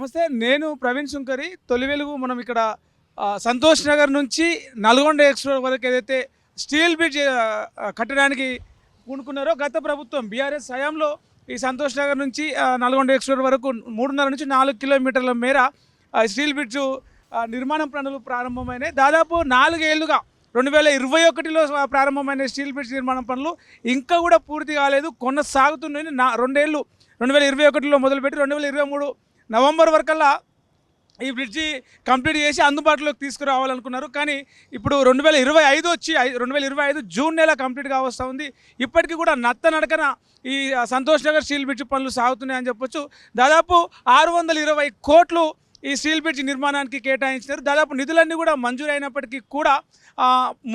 నమస్తే. నేను ప్రవీణ్ సుంకరి. తొలి వెలుగు మనం ఇక్కడ సంతోష్ నగర్ నుంచి నల్గొండ ఎక్స్‌రోడ్ వరకు ఏదైతే స్టీల్ బ్రిడ్జ్ కట్టడానికి పూనుకున్నారో గత ప్రభుత్వం బీఆర్ఎస్ హయాంలో ఈ సంతోష్ నగర్ నుంచి నల్గొండ ఎక్స్‌రోడ్ వరకు 3.5 నుంచి 4 కిలోమీటర్ల మేర స్టీల్ బ్రిడ్జ్ నిర్మాణం పనులు ప్రారంభమైనాయి. దాదాపు 4 ఏళ్లుగా 2021లో ప్రారంభమైన స్టీల్ బ్రిడ్జ్ నిర్మాణం పనులు ఇంకా కూడా పూర్తి కాలేదు, కొనసాగుతున్నాయి. 2 ఏళ్ళు 2021లో మొదలుపెట్టి 2023 నవంబర్ వరకల్లా ఈ బ్రిడ్జి కంప్లీట్ చేసి అందుబాటులోకి తీసుకురావాలనుకున్నారు. కానీ ఇప్పుడు 2025 వచ్చి 2025 జూన్ నెల కంప్లీట్ కావస్తూ ఉంది. ఇప్పటికీ కూడా నడకన ఈ సంతోష్ నగర్ స్టీల్ బ్రిడ్జ్ పనులు సాగుతున్నాయని చెప్పొచ్చు. దాదాపు 620 కోట్లు ఈ స్టీల్ బ్రిడ్జ్ నిర్మాణానికి కేటాయించినారు. దాదాపు నిధులన్నీ కూడా మంజూరు అయినప్పటికీ కూడా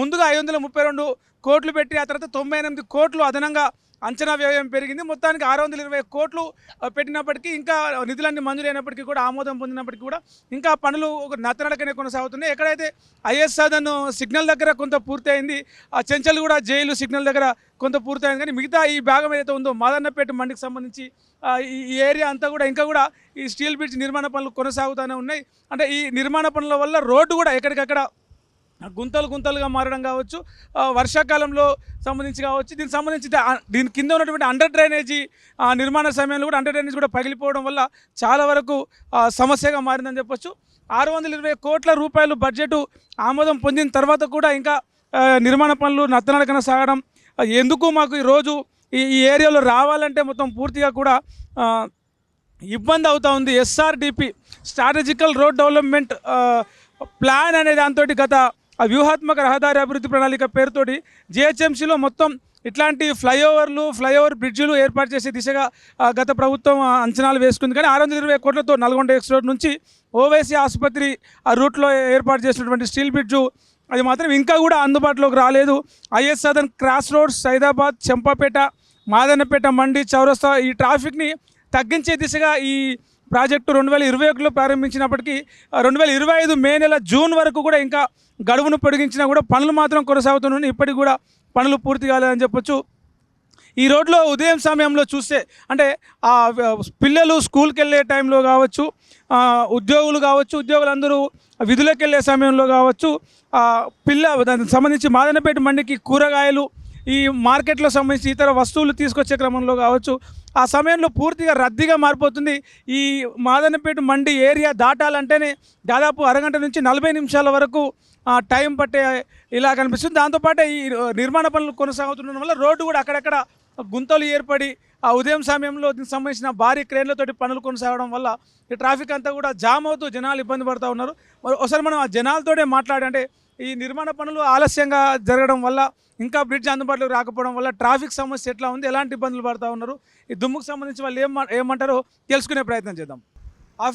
ముందుగా 532 కోట్లు పెట్టి ఆ తర్వాత 98 కోట్లు అదనంగా అంచనా వ్యయం పెరిగింది. మొత్తానికి 620 కోట్లు పెట్టినప్పటికీ ఇంకా నిధులన్నీ మంజూరైనప్పటికీ కూడా ఆమోదం పొందినప్పటికీ కూడా ఇంకా పనులు నత్తనడకనే కొనసాగుతున్నాయి. ఎక్కడైతే ఐఎస్ సదన్ సిగ్నల్ దగ్గర కొంత పూర్తయింది, చెంచల్ కూడా జైలు సిగ్నల్ దగ్గర కొంత పూర్తయింది. కానీ మిగతా ఈ భాగం ఏదైతే ఉందో మాదన్నపేట మండికి సంబంధించి ఈ ఏరియా అంతా కూడా ఇంకా కూడా ఈ స్టీల్ బ్రిడ్జ్ నిర్మాణ పనులు కొనసాగుతూనే ఉన్నాయి. అంటే ఈ నిర్మాణ పనుల వల్ల రోడ్డు కూడా ఎక్కడికక్కడ గుంతలుగా మారడం కావచ్చు, వర్షాకాలంలో సంబంధించి కావచ్చు, దీని కింద ఉన్నటువంటి అండర్ డ్రైనేజీ నిర్మాణ సమయంలో కూడా అండర్ డ్రైనేజ్ కూడా పగిలిపోవడం వల్ల చాలా వరకు సమస్యగా మారిందని చెప్పొచ్చు. 620 కోట్ల రూపాయలు బడ్జెట్ ఆమోదం పొందిన తర్వాత కూడా ఇంకా నిర్మాణ పనులు నత్తనడకన సాగడం, ఎందుకు మాకు ఈరోజు ఈ ఏరియాలో రావాలంటే మొత్తం పూర్తిగా కూడా ఇబ్బంది అవుతూ ఉంది. SRDP strategical road development plan అనే దాంతో గత వ్యూహాత్మక రహదారి అభివృద్ధి ప్రణాళిక పేరుతోటి జిహెచ్ఎంసీలో మొత్తం ఇట్లాంటి ఫ్లైఓవర్ బ్రిడ్జిలు ఏర్పాటు చేసే దిశగా గత ప్రభుత్వం అంచనాలు వేసుకుంది. కానీ 620 కోట్లతో నల్గొండ ఎక్స్‌రోడ్ నుంచి ఓవైసీ ఆసుపత్రి ఆ రూట్లో ఏర్పాటు చేసినటువంటి స్టీల్ బ్రిడ్జు అది మాత్రం ఇంకా కూడా అందుబాటులోకి రాలేదు. IS Sadan cross roads, Saidabad, Champapeta, Madannapeta, Mandi, చౌరస్తా ఈ ట్రాఫిక్ని తగ్గించే దిశగా ఈ ప్రాజెక్టు 2021లో ప్రారంభించినప్పటికీ 2025 మే నెల జూన్ వరకు కూడా ఇంకా గడువును పొడిగించినా కూడా పనులు మాత్రం కొనసాగుతున్నాయి. ఇప్పటికి కూడా పనులు పూర్తి కాలేదని చెప్పొచ్చు. ఈ రోడ్లో ఉదయం సమయంలో చూస్తే అంటే పిల్లలు స్కూల్కి వెళ్ళే టైంలో కావచ్చు, ఉద్యోగులందరూ విధులకు వెళ్ళే సమయంలో కావచ్చు, దానికి సంబంధించి మాదన్నపేట మండికి కూరగాయలు ఈ మార్కెట్లో సంబంధించి ఇతర వస్తువులు తీసుకొచ్చే క్రమంలో కావచ్చు, ఆ సమయంలో పూర్తిగా రద్దీగా మారిపోతుంది. ఈ మాదన్నపేట మండి ఏరియా దాటాలంటేనే దాదాపు అరగంట నుంచి 40 నిమిషాల వరకు టైం పట్టే ఇలా కనిపిస్తుంది. దాంతోపాటు ఈ నిర్మాణ పనులు కొనసాగుతుండడం వల్ల రోడ్డు కూడా అక్కడక్కడ గుంతలు ఏర్పడి ఉదయం సమయంలో దీనికి సంబంధించిన భారీ క్రేన్లతోటి పనులు కొనసాగడం వల్ల ఈ ట్రాఫిక్ అంతా కూడా జామ్ అవుతూ జనాలు ఇబ్బంది పడుతూ ఉన్నారు. ఒకసారి మనం ఆ జనాలతోనే మాట్లాడంటే ఈ నిర్మాణ పనులు ఆలస్యంగా జరగడం వల్ల ఇంకా బ్రిడ్జ్ అందుబాటులోకి రాకపోవడం వల్ల ట్రాఫిక్ సమస్య ఎట్లా ఉంది, ఎలాంటి ఇబ్బందులు పడుతూ ఉన్నారు, ఈ దుమ్ముకు సంబంధించి వాళ్ళు ఏమంటారో తెలుసుకునే ప్రయత్నం చేద్దాం.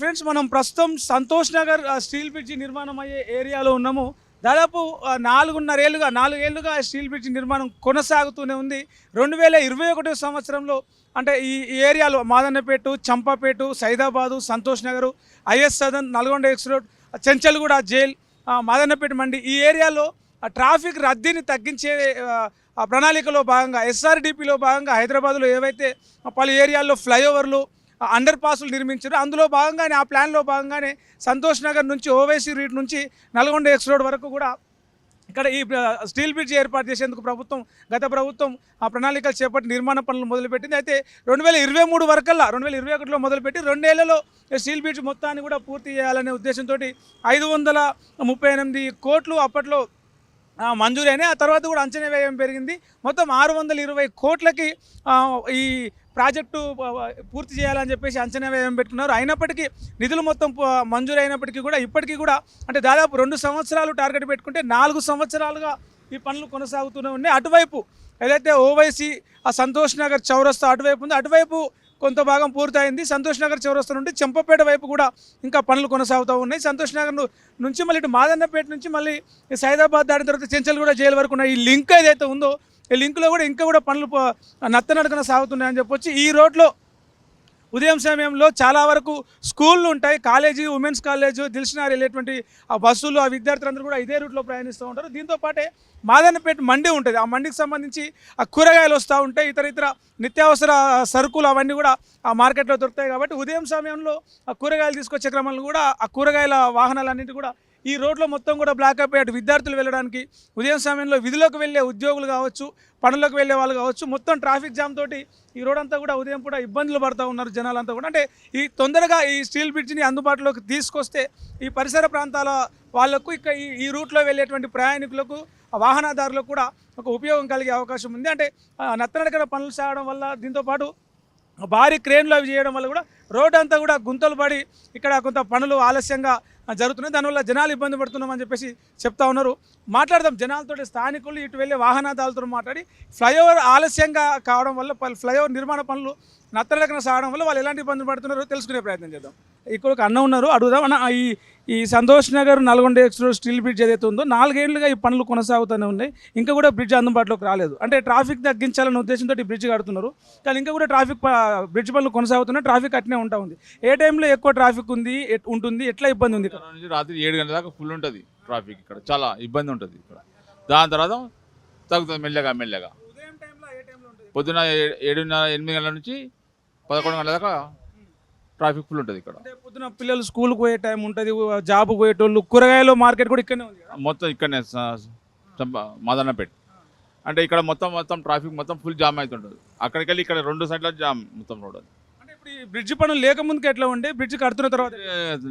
ఫ్రెండ్స్, మనం ప్రస్తుతం సంతోష్ నగర్ స్టీల్ బ్రిడ్జి నిర్మాణం అయ్యే ఏరియాలో ఉన్నాము. దాదాపు 4 ఏళ్ళుగా స్టీల్ బ్రిడ్జ్ నిర్మాణం కొనసాగుతూనే ఉంది. 2021 సంవత్సరంలో అంటే ఈ ఏరియాలో Madannapet, Champapet, Saidabad, Santosh Nagar, is Sadan, Nalgonda X road, Chanchalguda jail, Madannapet మండి ఈ ఏరియాలో ట్రాఫిక్ రద్దీని తగ్గించే ప్రణాళికలో భాగంగా ఎస్ఆర్డిపిలో భాగంగా హైదరాబాద్లో ఏవైతే పలు ఏరియాల్లో ఫ్లైఓవర్లు, అండర్ పాసులు నిర్మించారు, అందులో భాగంగానే ఆ ప్లాన్లో భాగంగానే సంతోష్ నగర్ నుంచి ఓవైసీ రూట్ నుంచి నల్గొండ ఎక్స్‌రోడ్ వరకు కూడా ఇక్కడ ఈ స్టీల్ బ్రిడ్జ్ ఏర్పాటు చేసేందుకు గత ప్రభుత్వం ఆ ప్రణాళికలు చేపట్టి నిర్మాణ పనులు మొదలుపెట్టింది. అయితే 2023 వరకల్లా 2021లో మొదలుపెట్టి 2 ఏళ్లలో స్టీల్ బ్రిడ్జ్ మొత్తాన్ని కూడా పూర్తి చేయాలనే ఉద్దేశంతో 538 కోట్లు అప్పట్లో మంజూరైనాయి. ఆ తర్వాత కూడా అంచనా వ్యయం పెరిగింది. మొత్తం 620 కోట్లకి ఈ ప్రాజెక్టు పూర్తి చేయాలని చెప్పేసి అంచనా వ్యయం పెట్టుకున్నారు. అయినప్పటికీ నిధులు మొత్తం మంజూరైనప్పటికీ కూడా ఇప్పటికీ కూడా అంటే దాదాపు 2 సంవత్సరాలు టార్గెట్ పెట్టుకుంటే 4 సంవత్సరాలుగా ఈ పనులు కొనసాగుతూనే ఉన్నాయి. అటువైపు ఏదైతే ఓవైసీ ఆ సంతోష్ నగర్ చౌరస్తా అటువైపు ఉందో అటువైపు కొంత భాగం పూర్తయింది. సంతోష్ నగర్ చౌరస్తా నుండి చెంపపేట వైపు కూడా ఇంకా పనులు కొనసాగుతూ ఉన్నాయి. సంతోష్ నగర్ నుంచి మళ్ళీ ఇటు మాదన్నపేట నుంచి మళ్ళీ సైదాబాద్ దాటిన తర్వాత చెంచల్గూడ జైలు వరకు ఉన్న ఈ లింక్ ఏదైతే ఉందో ఈ లింక్లో కూడా ఇంకా కూడా పనులు నత్తనడకన సాగుతున్నాయని చెప్పొచ్చు. ఈ రోడ్లో ఉదయం సమయంలో చాలా వరకు స్కూళ్ళు ఉంటాయి, కాలేజీ, ఉమెన్స్ కాలేజ్, దిల్సుఖ్నగర్ వెళ్ళేటువంటి ఆ బస్సులు, ఆ విద్యార్థులందరూ కూడా ఇదే రూట్లో ప్రయాణిస్తూ ఉంటారు. దీంతో పాటే మాదన్నపేట మండి ఉంటుంది, ఆ మండికి సంబంధించి ఆ కూరగాయలు వస్తూ ఉంటాయి, ఇతర నిత్యావసర సరుకులు అవన్నీ కూడా ఆ మార్కెట్లో దొరుకుతాయి. కాబట్టి ఉదయం సమయంలో ఆ కూరగాయలు తీసుకొచ్చే క్రమంలో కూడా ఆ కూరగాయల వాహనాలన్నింటి కూడా ఈ రోడ్లో మొత్తం కూడా బ్లాక్ అయిపోయి అటు విద్యార్థులు వెళ్ళడానికి, ఉదయం సమయంలో విధులకు వెళ్ళే ఉద్యోగులు కావచ్చు, పనులకు వెళ్ళే వాళ్ళు కావచ్చు, మొత్తం ట్రాఫిక్ జామ్ తోటి ఈ రోడ్ అంతా కూడా ఉదయం కూడా ఇబ్బందులు పడుతూ ఉన్నారు జనాలంతా కూడా. అంటే ఈ తొందరగా ఈ స్టీల్ బ్రిడ్జ్ని అందుబాటులోకి తీసుకొస్తే ఈ పరిసర ప్రాంతాల వాళ్ళకు ఇక ఈ రూట్లో వెళ్ళేటువంటి ప్రయాణికులకు, వాహనదారులకు కూడా ఒక ఉపయోగం కలిగే అవకాశం ఉంది. అంటే నత్తనడకన పనులు సాగడం వల్ల, దీంతోపాటు భారీ క్రేన్లు అవి చేయడం వల్ల కూడా రోడ్ అంతా కూడా గుంతలు పడి ఇక్కడ కొంత పనులు ఆలస్యంగా జరుగుతున్నాయి. దానివల్ల జనాలు ఇబ్బంది పడుతున్నామని చెప్పేసి చెప్తా ఉన్నారు. మాట్లాడదాం జనాలతో, స్థానికులు ఇటు వెళ్ళే వాహనదారులతో మాట్లాడి ఫ్లైఓవర్ ఆలస్యంగా కావడం వల్ల, ఫ్లైఓవర్ నిర్మాణ పనులు నత్తనడకన సాగడం వల్ల వాళ్ళు ఎలాంటి ఇబ్బందులు పడుతున్నారో తెలుసుకునే ప్రయత్నం చేద్దాం. ఇక్కడ ఒక అన్న ఉన్నారు, అడుగుదాం. అన్న, ఈ Santosh Nagar Nalgonda express steel bridge ఏదైతే ఉందో 4 ఏళ్లుగా ఈ పనులు కొనసాగుతూనే ఉన్నాయి, ఇంకా కూడా బ్రిడ్జ్ అందుబాటులోకి రాలేదు. అంటే ట్రాఫిక్ తగ్గించాలనే ఉద్దేశంతో ఈ బ్రిడ్జ్ కడుతున్నారు, కానీ ఇంకా కూడా బ్రిడ్జ్ పనులు కొనసాగుతున్నాయి, ట్రాఫిక్ అట్నే ఉంటా ఉంది. ఏ టైంలో ఎక్కువ ట్రాఫిక్ ఉంటుంది, ఎట్లా ఇబ్బంది ఉంది? నుంచి రాత్రి 7 గంటల దాకా ఫుల్ ఉంటుంది ట్రాఫిక్, ఇక్కడ చాలా ఇబ్బంది ఉంటుంది ఇక్కడ. దాని తర్వాత తగ్గుతుంది మెల్లగా. పొద్దున 7:30 8 గంటల నుంచి 11 గంటల దాకా ట్రాఫిక్ ఫుల్ ఉంటుంది ఇక్కడ. అంటే పొద్దున పిల్లలు స్కూల్కి పోయే టైం ఉంటుంది, జాబ్కి పోయేటోళ్ళు, కూరగాయలు మార్కెట్ కూడా ఇక్కడనే ఉంది కదా? మొత్తం ఇక్కడనే మాదన్నపేట. అంటే ఇక్కడ మొత్తం ట్రాఫిక్ మొత్తం ఫుల్ జామ్ అవుతుంటుంది. అక్కడికి వెళ్ళి ఇక్కడ 2 సైడ్ల జామ్ మొత్తం రోడ్. అంటే ఇప్పుడు ఈ బ్రిడ్జ్ పనులు లేకముందుకు ఎట్లా ఉండే, బ్రిడ్జ్ కడుతున్న తర్వాత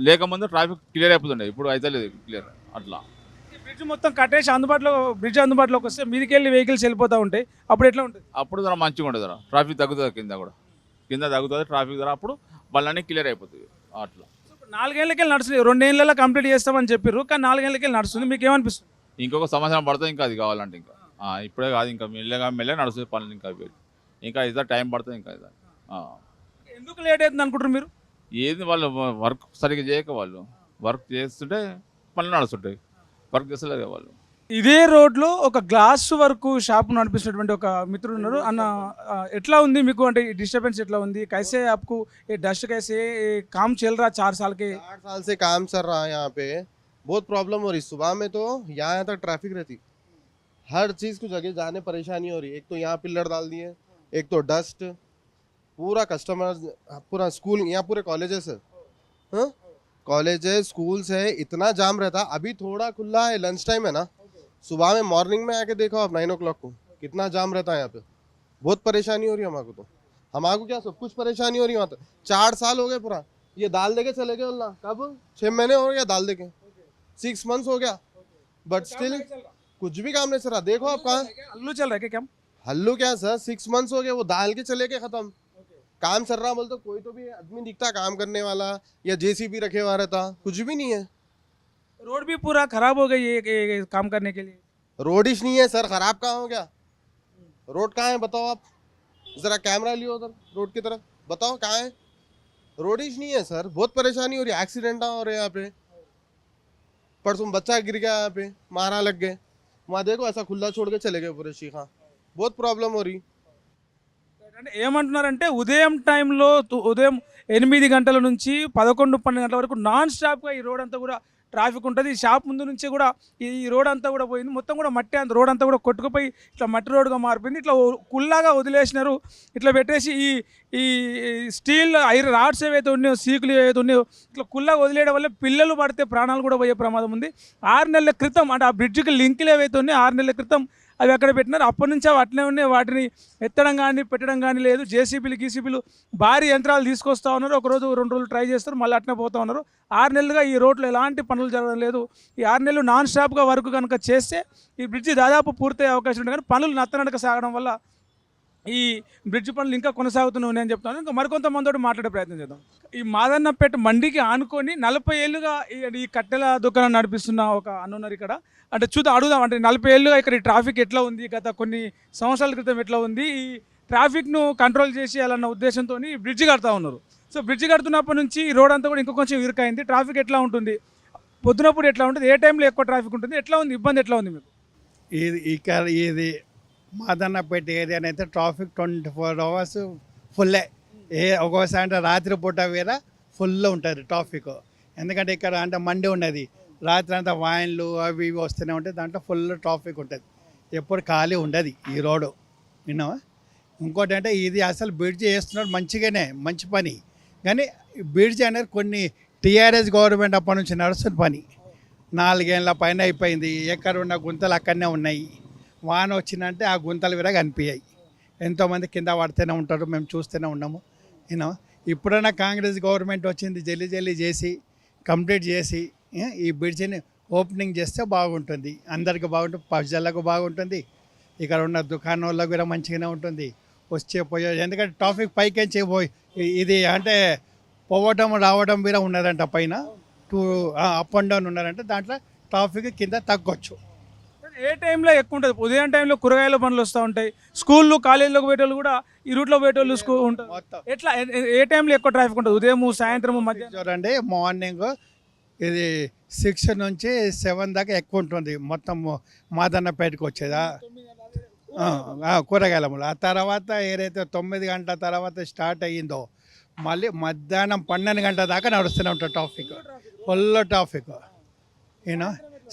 లేకముందు ట్రాఫిక్ క్లియర్ అయిపోతుండే, ఇప్పుడు అయితే లేదు క్లియర్. అట్లా ఈ బ్రిడ్జ్ మొత్తం కట్టేసి బ్రిడ్జ్ అందుబాటులోకి వస్తే మీదికి వెళ్ళి వెహికల్స్ వెళ్ళిపోతూ ఉంటాయి, అప్పుడు ఎట్లా ఉంటుంది? అప్పుడు ధర మంచిగా ఉంటుంది, ధర ట్రాఫిక్ తగ్గుతుంది, కింద తగ్గుతుంది ట్రాఫిక్ ధర, అప్పుడు వాళ్ళని క్లియర్ అయిపోతుంది. అట్లా 4 ఏళ్ళకెళ్ళి నడుస్తుంది, 2 ఏళ్ళలో కంప్లీట్ చేస్తామని చెప్పారు, కానీ 4 ఏళ్ళకెళ్ళి నడుస్తుంది. మీకు ఏమనిపిస్తుంది? ఇంకొక సంవత్సరం పడుతుంది ఇంకా, అది కావాలంటే ఇంకా ఇప్పుడే కాదు, ఇంకా మెల్లగా నడుస్తుంది పనులు, ఇంకా ఇదా టైం పడుతుంది ఇంకా. ఎందుకు లేట్ అవుతుంది అనుకుంటారు మీరు? ఏది వాళ్ళు వర్క్ సరిగ్గా చేయక, వాళ్ళు వర్క్ చేస్తుంటే పనులు నడుస్తుంటాయి, వర్క్ చేస్తలేదు వాళ్ళు. ఇదే రోడ్లో ఒక గ్లాస్ వరకు షాప్ నడిపిస్తున్నటువంటి ఒక మిత్రుడు ఉన్నారు. అన్న, ఎట్లా ఉంది మీకు, అంటే డిస్టర్బెన్స్ ఎట్లా ఉంది? कैसे आपको ये डस्ट कैसे काम चल रहा 4 साल के? 8 साल से काम चल रहा है यहाँ पे, बहुत प्रॉब्लम हो रही। सुबह में तो यहाँ तक ट्रैफिक रहती, हर चीज़ को जगह जाने परेशानी हो रही। एक तो यहाँ पिलर डाल दिए, एक तो डस्ट, पूरा कस्टमर, पूरा स्कूल, यहाँ पूरे कॉलेजेस है, हाँ कॉलेजेस स्कूल्स है, इतना जाम रहता। अभी थोड़ा खुला है, लंच टाइम है ना, सुबह में मॉर्निंग में आके देखो आप 9 o'clock को कितना जाम रहता है यहाँ पे। बहुत परेशानी हो रही है हमारे को, तो हमारे क्या सब कुछ परेशानी हो रही है वहाँ तक। 4 साल हो गए पूरा, ये दाल देके चले गए बोलना, कब 6 महीने हो गया दाल देके, 6 months हो गया, बट स्टिल कुछ भी काम नहीं चल रहा। देखो आप कहाँ हल्लू चल रहा है क्या? हल्लू क्या सर, 6 months हो गए, वो दाल के चले गए खत्म। काम चल रहा बोल तो कोई तो भी आदमी दिखता काम करने वाला, या जेसीबी रखे हुआ रहता, कुछ भी नहीं है। रोड भी पूरा खराब हो गई है काम करने के लिए। रोड ही नहीं है सर, खराब कहाँ हो गया? रोड कहाँ है बताओ आप, जरा कैमरा लियो उधर रोड की तरफ, बताओ कहाँ है? रोड ही नहीं है सर, बहुत परेशानी हो रही है, एक्सीडेंट हो रहे हैं यहाँ पे। परसों बच्चा गिर गया यहाँ पे, मारा लग गए, वहाँ देखो ऐसा खुला छोड़ के चले गए पूरे शीखा, बहुत प्रॉब्लम हो रही। అంటే ఏమంటున్నారంటే ఉదయం టైంలో, ఉదయం 8 గంటల నుంచి 11-12 గంటల వరకు నాన్ స్టాప్గా ఈ రోడ్ అంతా కూడా ట్రాఫిక్ ఉంటుంది. ఈ షాప్ ముందు నుంచి కూడా ఈ రోడ్ అంతా కూడా పోయింది, మొత్తం కూడా మట్టి రోడ్ అంతా కూడా కొట్టుకుపోయి ఇట్లా మట్టి రోడ్గా మారిపోయింది. ఇట్లా కుల్లాగా వదిలేసినారు, ఇట్లా పెట్టేసి ఈ స్టీల్ ఐరన్ రాడ్స్ ఏవైతే ఉన్నాయో, సీకులు ఏవైతే ఉన్నాయో, ఇట్లా కుల్లాగా వదిలేయడం వల్ల పిల్లలు పడితే ప్రాణాలు కూడా పోయే ప్రమాదం ఉంది. 6 నెలల క్రితం, అంటే ఆ బ్రిడ్జ్కి లింకులు ఏవైతే ఉన్నాయో 6 నెలల క్రితం అవి అక్కడ పెట్టినారు. అప్పటి నుంచి అవి అట్లనే ఉన్నాయి, వాటిని ఎత్తడం కానీ పెట్టడం కానీ లేదు. జేసీబీలు భారీ యంత్రాలు తీసుకొస్తా ఉన్నారు, ఒకరోజు 2 రోజులు ట్రై చేస్తారు, మళ్ళీ అట్నే పోతా ఉన్నారు. 6 నెలలుగా ఈ రోడ్లో ఎలాంటి పనులు జరగడం లేదు. ఈ 6 నెలలు నాన్ స్టాప్గా వర్క్ కనుక చేస్తే ఈ బ్రిడ్జి దాదాపు పూర్తయ్యే అవకాశం ఉంటుంది, కానీ పనులు నత్తనడక సాగడం వల్ల ఈ బ్రిడ్జ్ పనులు ఇంకా కొనసాగుతున్నాయి అని చెప్తాను. ఇంకా మరికొంతమందితో మాట్లాడే ప్రయత్నం చేద్దాం. ఈ మాదన్నపేట మండికి ఆనుకొని 40 ఏళ్ళుగా ఈ కట్టెల దుకాణం నడిపిస్తున్న ఒక అన్నున్నారు ఇక్కడ. అంటే అడుగుదాం, అంటే 40 ఏళ్ళుగా ఇక్కడ ఈ ట్రాఫిక్ ఎట్లా ఉంది, గత కొన్ని సంవత్సరాల క్రితం ఎట్లా ఉంది, ఈ ట్రాఫిక్ను కంట్రోల్ చేసేయాలన్న ఉద్దేశంతో బ్రిడ్జ్ కడతా ఉన్నారు. సో బ్రిడ్జ్ కడుతున్నప్పటి నుంచి ఈ రోడ్ అంతా కూడా ఇంకా కొంచెం ఇరుకైంది. ట్రాఫిక్ ఎట్లా ఉంటుంది, పొద్దునప్పుడు ఎట్లా ఉంటుంది, ఏ టైంలో ఎక్కువ ట్రాఫిక్ ఉంటుంది, ఎట్లా ఉంది, ఇబ్బంది ఎట్లా ఉంది మీకు? ఇది మాదన్నపేట ఏరియా అయితే ట్రాఫిక్ 24 hours ఫుల్లే. ఒక్కోసారి అంటే రాత్రిపూట వేరే ఫుల్ ఉంటుంది ట్రాఫిక్. ఎందుకంటే ఇక్కడ అంటే మండి ఉన్నది, రాత్రి అంతా వాయిన్లు అవి ఇవి వస్తూనే ఉంటాయి, దాంట్లో ఫుల్ ట్రాఫిక్ ఉంటుంది, ఎప్పుడు ఖాళీ ఉండదు ఈ రోడ్డు. విన్నావా? ఇంకోటి అంటే ఇది అసలు బ్రిడ్జ్ వేస్తున్నాడు మంచిగానే, మంచి పని. కానీ బ్రిడ్జ్ అనేది కొన్ని టీఆర్ఎస్ గవర్నమెంట్ అప్పటి నుంచి నడుస్తున్న పని. 4 ఏళ్ళ పైన అయిపోయింది, ఎక్కడ ఉన్న గుంతలు అక్కడనే ఉన్నాయి. వాన వచ్చిందంటే ఆ గుంతలు విరగా కనిపించాయి, ఎంతోమంది కింద పడుతూనే ఉంటారు, మేము చూస్తూనే ఉన్నాము. యూనో ఇప్పుడైనా కాంగ్రెస్ గవర్నమెంట్ వచ్చింది, జల్దీ చేసి కంప్లీట్ చేసి ఈ బ్రిడ్జిని ఓపెనింగ్ చేస్తే బాగుంటుంది, అందరికి బాగుంటుంది, ప్రజలకు బాగుంటుంది, ఇక్కడ ఉన్న దుకాణాలకు కూడా మంచిగానే ఉంటుంది, పోయే. ఎందుకంటే ట్రాఫిక్ పైకి పోయి ఇది అంటే పోవటం రావడం కూడా ఉన్నదంట, పైన అప్ అండ్ డౌన్ ఉన్నారంటే దాంట్లో ట్రాఫిక్ కింద తగ్గొచ్చు. ఏ టైంలో ఎక్కువ ఉంటుంది? ఉదయం టైంలో కూరగాయల బండ్లు వస్తూ ఉంటాయి, స్కూళ్ళు కాలేజీలోకి పోయేటోళ్ళు కూడా ఈ రూట్లో పోయేటోళ్ళు ఉంటారు. మొత్తం ఎట్లా ఏ టైంలో ఎక్కువ ట్రాఫిక్ ఉంటుంది? ఉదయం, సాయంత్రం, మధ్యాహ్నం? చూడండి, మార్నింగ్ ఇది 6 నుంచి 7 దాకా ఎక్కువ ఉంటుంది, మొత్తం మాదన్నపేటకు వచ్చేదా కూరగాయలములు. ఆ తర్వాత ఏదైతే 9 గంటల తర్వాత స్టార్ట్ అయ్యిందో మళ్ళీ మధ్యాహ్నం 12 గంటల దాకా నడుస్తూనే ఉంటుంది ట్రాఫిక్, ఫుల్ ట్రాఫిక్. యూనో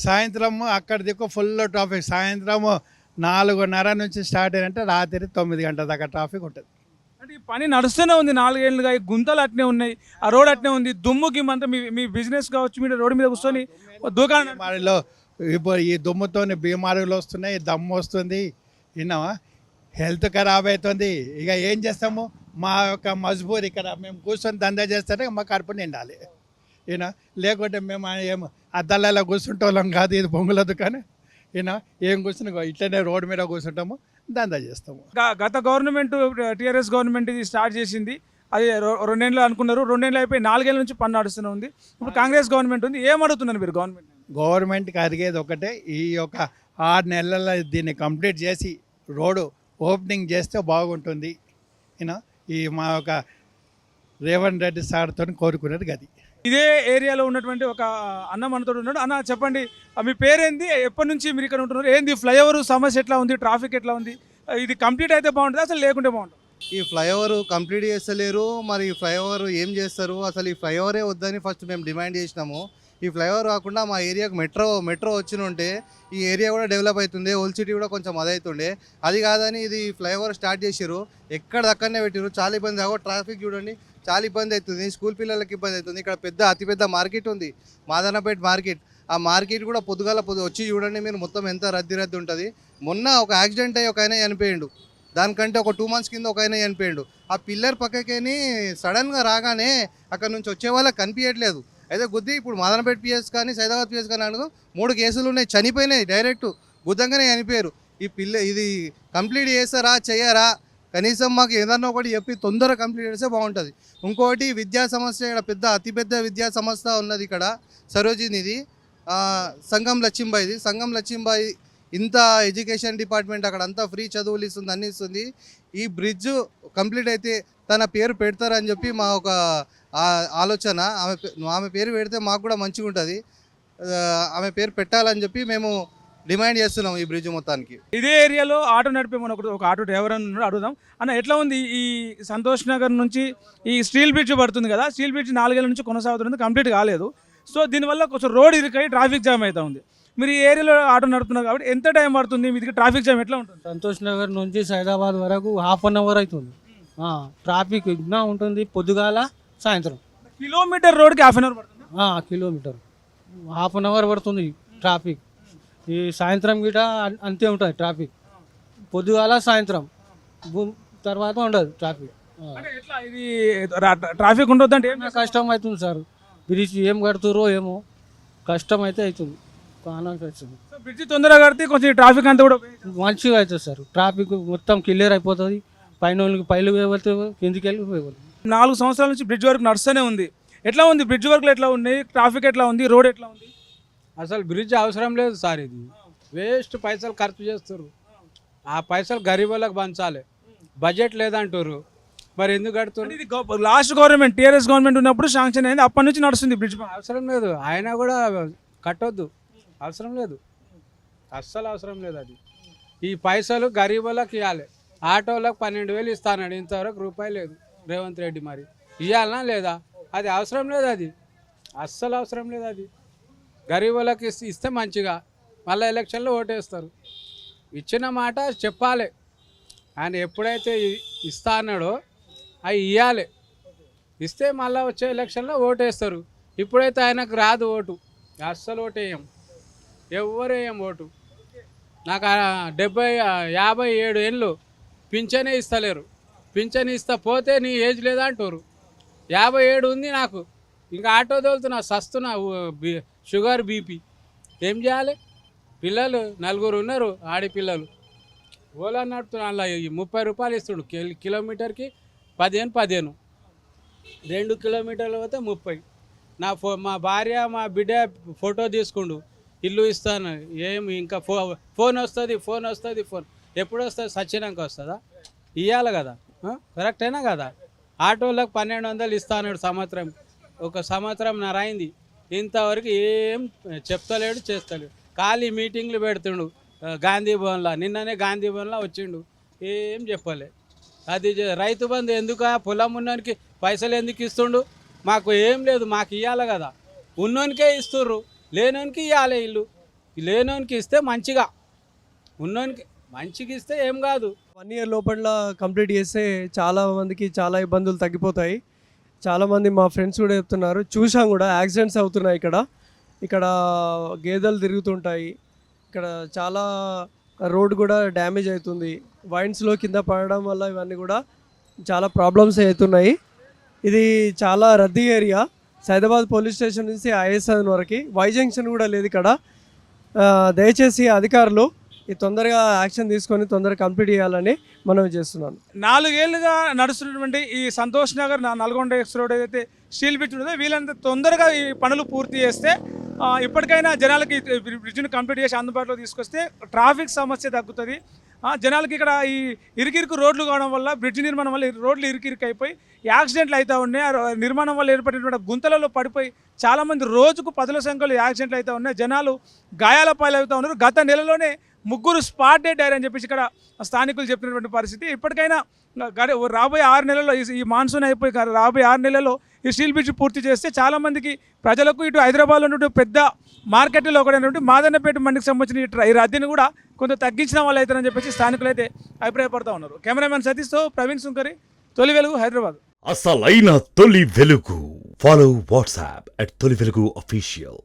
సాయంత్రం అక్కడ దిక్కు ఫుల్ ట్రాఫిక్, సాయంత్రం 4:30 నుంచి స్టార్ట్ అయ్యంటే రాత్రి 9 గంటల దాకా ట్రాఫిక్ ఉంటుంది. అంటే ఈ పని నడుస్తూనే ఉంది 4 ఏళ్ళుగా, ఈ గుంతలు అట్నే ఉన్నాయి, ఆ రోడ్ అట్నే ఉంది, దుమ్ము గిమ్మంతా మీ బిజినెస్ కావచ్చు, మీరు రోడ్డు మీద కూర్చొని దుకాణం. బీమారీలో ఇప్పుడు ఈ దుమ్ముతోని బీమారీలు వస్తున్నాయి, దమ్ము వస్తుంది, విన్నావా, హెల్త్ ఖరాబ్ అవుతుంది. ఇక ఏం చేస్తాము, మా యొక్క మజ్బూర్ ఇక్కడ మేము కూర్చొని దందా చేస్తే మా కడుపు నిండాలి, ఈయన. లేకుంటే మేము ఏం అద్దాలలో కూర్చుంటోళ్ళం కాదు, ఇది బొంగుల దుకాణం, ఈయన. ఏం కూర్చుని ఇట్లనే రోడ్డు మీద కూర్చుంటాము, దందా చేస్తాము. గత గవర్నమెంట్ టీఆర్ఎస్ గవర్నమెంట్ ఇది స్టార్ట్ చేసింది, అది 2 ఏళ్ళు అనుకున్నారు, 2 ఏళ్ళు అయిపోయి 4 ఏళ్ళ నుంచి పని నడుస్తూనే ఉంది. ఇప్పుడు కాంగ్రెస్ గవర్నమెంట్ ఉంది, ఏమడుగుతున్నారు మీరు గవర్నమెంట్కి అడిగేది ఒకటే, ఈ యొక్క 6 నెలల దీన్ని కంప్లీట్ చేసి రోడ్డు ఓపెనింగ్ చేస్తే బాగుంటుంది, యూనో. ఈ మా యొక్క రేవంత్ రెడ్డి సార్తో కోరుకునేది గది. ఇదే ఏరియాలో ఉన్నటువంటి ఒక అన్న మనతో ఉన్నాడు. అన్న చెప్పండి, మీ పేరేంది, ఎప్పటి నుంచి మీరు ఇక్కడ ఉంటున్నారు, ఏంది ఫ్లైఓవర్ సమస్య ఎట్లా ఉంది, ట్రాఫిక్ ఎట్లా ఉంది, ఇది కంప్లీట్ అయితే బాగుంటుంది అసలు లేకుంటే బాగుంటుంది? ఈ ఫ్లైఓవర్ కంప్లీట్ చేస్తలేరు, మరి ఈ ఫ్లైఓవర్ ఏం చేస్తారు? అసలు ఈ ఫ్లైఓవరే వద్దని ఫస్ట్ మేము డిమాండ్ చేసినాము. ఈ ఫ్లైఓవర్ కాకుండా మా ఏరియాకు మెట్రో వచ్చిన ఉంటే ఈ ఏరియా కూడా డెవలప్ అవుతుంది, ఓల్డ్ సిటీ కూడా కొంచెం అదవుతుండే. అది కాదని ఇది ఫ్లైఓవర్ స్టార్ట్ చేసారు, ఎక్కడ దక్కడనే పెట్టారు, చాలా ఇబ్బంది. ట్రాఫిక్ చూడండి, చాలా ఇబ్బంది అవుతుంది, స్కూల్ పిల్లలకి ఇబ్బంది అవుతుంది. ఇక్కడ అతిపెద్ద మార్కెట్ ఉంది, మాదన్నపేట మార్కెట్. ఆ మార్కెట్ కూడా పొద్దుగాల వచ్చి చూడండి మీరు, మొత్తం ఎంత రద్దీ ఉంటుంది. మొన్న ఒక యాక్సిడెంట్ అయ్యి ఒక ఆయన చనిపోయిండు, దానికంటే ఒక 2 months కింద ఒక ఆయన చనిపోయిండు. ఆ పిల్లర్ పక్కకేని సడన్గా రాగానే అక్కడ నుంచి వచ్చే వాళ్ళకి కనిపించట్లేదు, అయితే గుద్ది ఇప్పుడు మాదనపేట పిఎస్ కానీ సైదాబాద్ పిఎస్ కానీ అడుగు 3 కేసులు ఉన్నాయి, చనిపోయినాయి, డైరెక్ట్ గుద్దంగానే చనిపోయారు. ఇది కంప్లీట్ చేస్తారా చేయరా? కనీసం మాకు ఏదన్నా ఒకటి చెప్పి తొందరగా కంప్లీట్ చేస్తే బాగుంటుంది. ఇంకోటి విద్యా సమస్య, ఇక్కడ అతిపెద్ద విద్యా సంస్థ ఉన్నది ఇక్కడ, సరోజినిది, సంగం లక్ష్మీబాయి. ఇంత ఎడ్యుకేషన్ డిపార్ట్మెంట్ అక్కడ అంతా ఫ్రీ చదువులు ఇస్తుంది, అన్ని ఇస్తుంది. ఈ బ్రిడ్జ్ కంప్లీట్ అయితే తన పేరు పెడతారని చెప్పి మా ఒక ఆలోచన. ఆమె పేరు పెడితే మాకు కూడా మంచిగా ఉంటుంది, ఆమె పేరు పెట్టాలని చెప్పి మేము డిమాండ్ చేస్తున్నాం ఈ బ్రిడ్జ్ మొత్తానికి. ఇదే ఏరియాలో ఆటో నడిపే మన ఒక ఆటో డ్రైవర్ అని అడుగుదాం. అన్న ఎట్లా ఉంది ఈ సంతోష్ నగర్ నుంచి ఈ స్టీల్ బ్రిడ్జ్ పడుతుంది కదా, స్టీల్ బ్రిడ్జ్ 4 ఏళ్ళ నుంచి కొనసాగుతుంది, కంప్లీట్ కాలేదు. సో దీనివల్ల కొంచెం రోడ్ ఇరుకై ట్రాఫిక్ జామ్ అవుతా ఉంది. మీరు ఈ ఏరియాలో ఆటో నడుపుతున్నారు కాబట్టి ఎంత టైం పడుతుంది, మీది ట్రాఫిక్ జామ్ ఎట్లా ఉంటుంది? సంతోష్ నగర్ నుంచి సైదాబాద్ వరకు 1/2 hour అవుతుంది, ట్రాఫిక్ ఇంకా ఉంటుంది, పొద్దుగాల సాయంత్రం. కిలోమీటర్ రోడ్కి 1/2 hour పడుతుంది, కిలోమీటర్ 1/2 hour పడుతుంది ట్రాఫిక్. ఈ సాయంత్రం గిట అంతే ఉంటుంది ట్రాఫిక్, పొద్దుగాల సాయంత్రం తర్వాత ఉండదు ట్రాఫిక్. అంటే ఎట్లా ఇది ట్రాఫిక్ ఉండొద్దు అంటే కష్టం అవుతుంది సార్, బ్రిడ్జ్ ఏం కడుతురో ఏమో, కష్టం అయితే అవుతుంది, బ్రిడ్జ్ తొందరగా కడితే కొంచెం ట్రాఫిక్ అంతా కూడా మంచిగా అవుతుంది సార్, ట్రాఫిక్ మొత్తం క్లియర్ అయిపోతుంది, పైన పైలు పోతే కిందికి వెళ్ళి పోయిపోతుంది. 4 సంవత్సరాల నుంచి బ్రిడ్జ్ వర్క్ నడుస్తూనే ఉంది. ఎట్లా ఉంది బ్రిడ్జ్ వర్క్లు, ఎట్లా ఉన్నాయి, ట్రాఫిక్ ఎట్లా ఉంది, రోడ్ ఎట్లా ఉంది? అసలు బ్రిడ్జ్ అవసరం లేదు సార్, ఇది వేస్ట్ పైసలు ఖర్చు చేస్తారు, ఆ పైసలు గరీబ్ వాళ్ళకి పంచాలి, బడ్జెట్ లేదంటారు, మరి ఎందుకు కడుతున్నారు? ఇది లాస్ట్ గవర్నమెంట్ టీఆర్ఎస్ గవర్నమెంట్ ఉన్నప్పుడు శాంక్షన్ అయింది, అప్పటి నుంచి నడుస్తుంది బ్రిడ్జ్. అవసరం లేదు, ఆయన కూడా కట్టొద్దు, అవసరం లేదు, అస్సలు అవసరం లేదు. అది ఈ పైసలు గరీబ్ వాళ్ళకి ఇవ్వాలి, ఆటోలకు 12,000 ఇస్తానండి, ఇంతవరకు రూపాయి లేదు. రేవంత్ రెడ్డి మరి ఇవ్వాలనా లేదా? అది అవసరం లేదు, అది అస్సలు అవసరం లేదు. అది గరీబ్ వాళ్ళకి ఇస్తే మంచిగా మళ్ళీ ఎలక్షన్లో ఓటేస్తారు. ఇచ్చిన మాట చెప్పాలి. ఆయన ఎప్పుడైతే ఇస్తా అన్నాడో అవి ఇవ్వాలి. ఇస్తే మళ్ళీ వచ్చే ఎలక్షన్లో ఓటేస్తారు. ఇప్పుడైతే ఆయనకు రాదు ఓటు, అస్సలు ఓటు వేయం, ఎవరు వేయం ఓటు. నాకు 57 ఏళ్ళు పింఛనే ఇస్తలేరు. పింఛన్ ఇస్తా పోతే నీ ఏజ్ లేదా అంటారు. 57 ఉంది నాకు, ఇంకా ఆటో తోలుతున్నా, సస్తున్నా, షుగర్ బీపీ. ఏం చేయాలి? పిల్లలు 4 ఉన్నారు, ఆడపిల్లలు. ఓలా నడుతున్నా, అలా 30 రూపాయలు ఇస్తుండు కిలోమీటర్కి 15 2 కిలోమీటర్లు పోతే 30. మా భార్య మా బిడ్డ ఫోటో తీసుకుండు, ఇల్లు ఇస్తాను. ఏమి ఇంకా ఫోన్ వస్తుంది. ఫోన్ ఎప్పుడు వస్తుంది? సచ్చినాక వస్తుందా? ఇవ్వాలి కదా, కరెక్టేనా కదా? ఆటోలకు 1200 ఇస్తాడు సంవత్సరం. ఒక సంవత్సరంన్నర అయింది, ఇంతవరకు ఏం చెప్తలేడు, చేస్తలేడు. ఖాళీ మీటింగ్లు పెడుతుండు గాంధీ భవన్లో. నిన్ననే గాంధీ భవన్లో వచ్చిండు, ఏం చెప్పలే. అది రైతు బంధు ఎందుకు? పొలం ఉన్నోనికి పైసలు ఎందుకు ఇస్తుండు? మాకు ఏం లేదు, మాకు ఇవ్వాలి కదా. ఉన్నోనికే ఇస్తుర్రు, లేనోనికి ఇవ్వాలి. ఇల్లు లేనోనికి ఇస్తే మంచిగా, ఉన్నోనికి మంచిగా ఇస్తే ఏం కాదు. 1 ఇయర్ లోపల కంప్లీట్ చేస్తే చాలా మందికి చాలా ఇబ్బందులు తగ్గిపోతాయి. చాలామంది మా ఫ్రెండ్స్ కూడా చెప్తున్నారు, చూసాం కూడా యాక్సిడెంట్స్ అవుతున్నాయి. ఇక్కడ గేదెలు తిరుగుతుంటాయి, ఇక్కడ చాలా రోడ్ కూడా డ్యామేజ్ అవుతుంది. వైన్స్లో కింద పడడం వల్ల ఇవన్నీ కూడా చాలా ప్రాబ్లమ్స్ అవుతున్నాయి. ఇది చాలా రద్దీ ఏరియా. సైదాబాద్ పోలీస్ స్టేషన్ నుంచి ఐఎస్ఐ వరకు వై జంక్షన్ కూడా లేదు ఇక్కడ. దయచేసి అధికారులు ఈ తొందరగా యాక్షన్ తీసుకొని తొందరగా కంప్లీట్ చేయాలని మనం చేస్తున్నాను. 4 ఏళ్ళుగా నడుస్తున్నటువంటి ఈ సంతోష్ నగర్ నల్గొండ ఎక్స్ రోడ్ ఏదైతే స్టీల్ బ్రిడ్జ్ ఉందో, వీళ్ళంత తొందరగా ఈ పనులు పూర్తి చేస్తే ఇప్పటికైనా జనాలకి బ్రిడ్జ్ని కంప్లీట్ చేసి అందుబాటులో తీసుకొస్తే ట్రాఫిక్ సమస్య తగ్గుతుంది. జనాలకి ఇక్కడ ఈ ఇరుకిరుకు రోడ్లు కావడం వల్ల, బ్రిడ్జ్ నిర్మాణం వల్ల రోడ్లు ఇరుకిరుకు అయిపోయి యాక్సిడెంట్లు అవుతూ ఉన్నాయి. నిర్మాణం వల్ల ఏర్పడినటువంటి గుంతలలో పడిపోయి చాలామంది రోజుకు 10ల సంఖ్యలో యాక్సిడెంట్లు అవుతూ ఉన్నాయి. జనాలు గాయాల పాలవుతూ ఉన్నారు. గత నెలలోనే 3 స్పాట్ డెడ్ అయ్యారని చెప్పేసి ఇక్కడ స్థానికులు చెప్పినటువంటి పరిస్థితి. ఇప్పటికైనా రాబోయే 6 నెలల్లో, ఈ మాన్సూన్ అయిపోయి రాబోయే 6 నెలల్లో ఈ స్టీల్ బ్రిడ్జ్ పూర్తి చేస్తే చాలామందికి ప్రజలకు ఇటు హైదరాబాద్లో ఉన్నటువంటి పెద్ద మార్కెట్లో ఒకటైనటువంటి మాదన్నపేట మండికి సంబంధించిన ఈ రద్దీని కూడా కొంత తగ్గించిన వాళ్ళు అవుతారని చెప్పేసి స్థానికులు అయితే అభిప్రాయపడుతూ ఉన్నారు. కెమెరామెన్ సతీష్తో ప్రవీణ్ సుంకరి, తొలి వెలుగు, హైదరాబాద్. అసలైన తొలి వెలుగు. ఫాలో వాట్సాప్ @తొలి వెలుగు official.